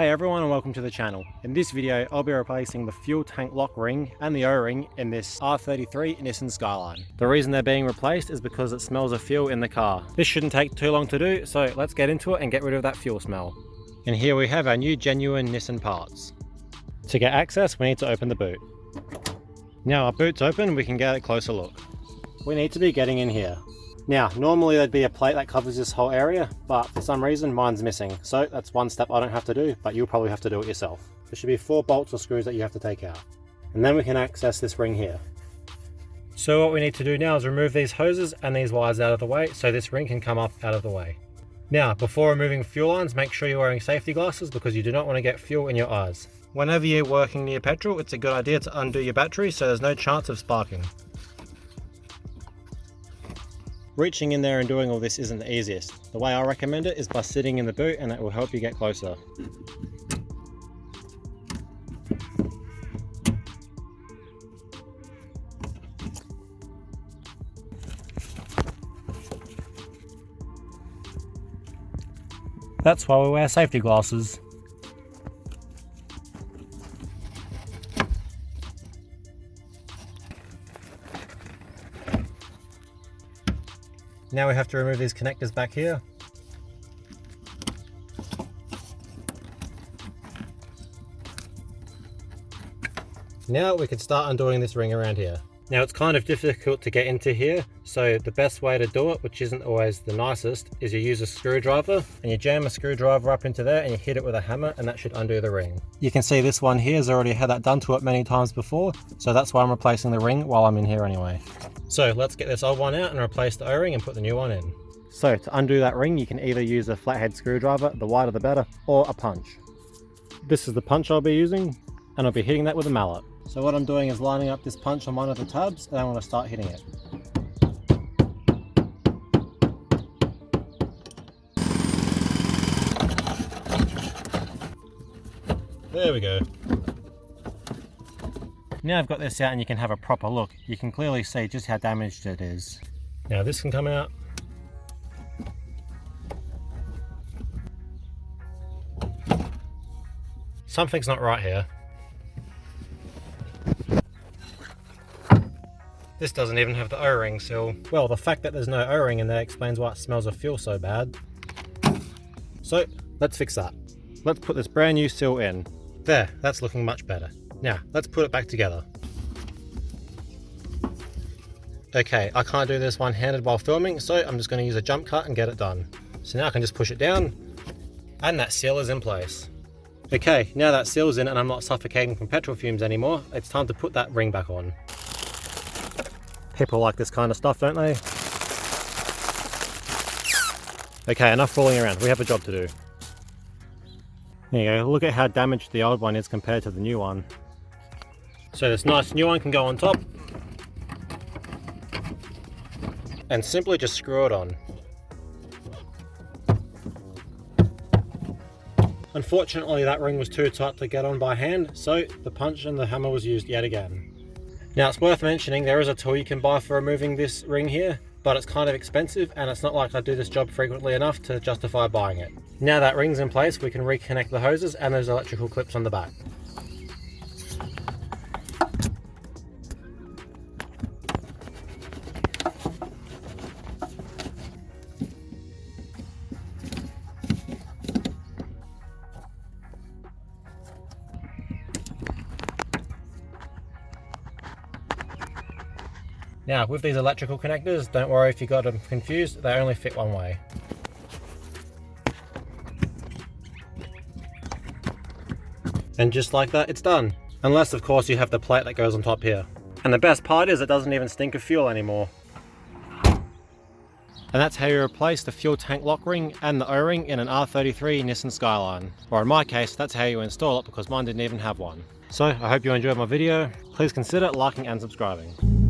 Hey everyone and welcome to the channel. In this video I'll be replacing the fuel tank lock ring and the O-ring in this R33 Nissan Skyline. The reason they're being replaced is because it smells of fuel in the car. This shouldn't take too long to do, so let's get into it and get rid of that fuel smell. And here we have our new genuine Nissan parts. To get access we need to open the boot. Now our boot's open, we can get a closer look. We need to be getting in here. Now, normally there'd be a plate that covers this whole area, but for some reason mine's missing. So that's one step I don't have to do, but you'll probably have to do it yourself. There should be 4 bolts or screws that you have to take out. And then we can access this ring here. So what we need to do now is remove these hoses and these wires out of the way so this ring can come up out of the way. Now, before removing fuel lines, make sure you're wearing safety glasses because you do not want to get fuel in your eyes. Whenever you're working near petrol, it's a good idea to undo your battery so there's no chance of sparking. Reaching in there and doing all this isn't the easiest. The way I recommend it is by sitting in the boot, and it will help you get closer. That's why we wear safety glasses. Now we have to remove these connectors back here. Now we can start undoing this ring around here. Now it's kind of difficult to get into here, so the best way to do it, which isn't always the nicest, is you use a screwdriver and you jam a screwdriver up into there and you hit it with a hammer, and that should undo the ring. You can see this one here has already had that done to it many times before, so that's why I'm replacing the ring while I'm in here anyway. So let's get this old one out and replace the O-ring and put the new one in. So to undo that ring you can either use a flathead screwdriver, the wider the better, or a punch. This is the punch I'll be using, and I'll be hitting that with a mallet. So what I'm doing is lining up this punch on one of the tabs and I'm going to start hitting it. There we go. Now I've got this out and you can have a proper look. You can clearly see just how damaged it is. Now this can come out. Something's not right here. This doesn't even have the O-ring seal. Well, the fact that there's no O-ring in there explains why it smells of fuel so bad. So let's fix that. Let's put this brand new seal in. There, that's looking much better. Now, let's put it back together. Okay, I can't do this one-handed while filming, so I'm just going to use a jump cut and get it done. So now I can just push it down, and that seal is in place. Okay, now that seal's in and I'm not suffocating from petrol fumes anymore, it's time to put that ring back on. People like this kind of stuff, don't they? Okay, enough fooling around, we have a job to do. There you go, look at how damaged the old one is compared to the new one. So this nice new one can go on top and simply just screw it on. Unfortunately that ring was too tight to get on by hand, so the punch and the hammer was used yet again. Now it's worth mentioning there is a tool you can buy for removing this ring here, but it's kind of expensive and it's not like I do this job frequently enough to justify buying it. Now that ring's in place, we can reconnect the hoses and those electrical clips on the back. Now with these electrical connectors, don't worry if you got them confused, they only fit one way. And just like that, it's done. Unless of course you have the plate that goes on top here. And the best part is it doesn't even stink of fuel anymore. And that's how you replace the fuel tank lock ring and the O-ring in an R33 Nissan Skyline. Or in my case, that's how you install it because mine didn't even have one. So I hope you enjoyed my video. Please consider liking and subscribing.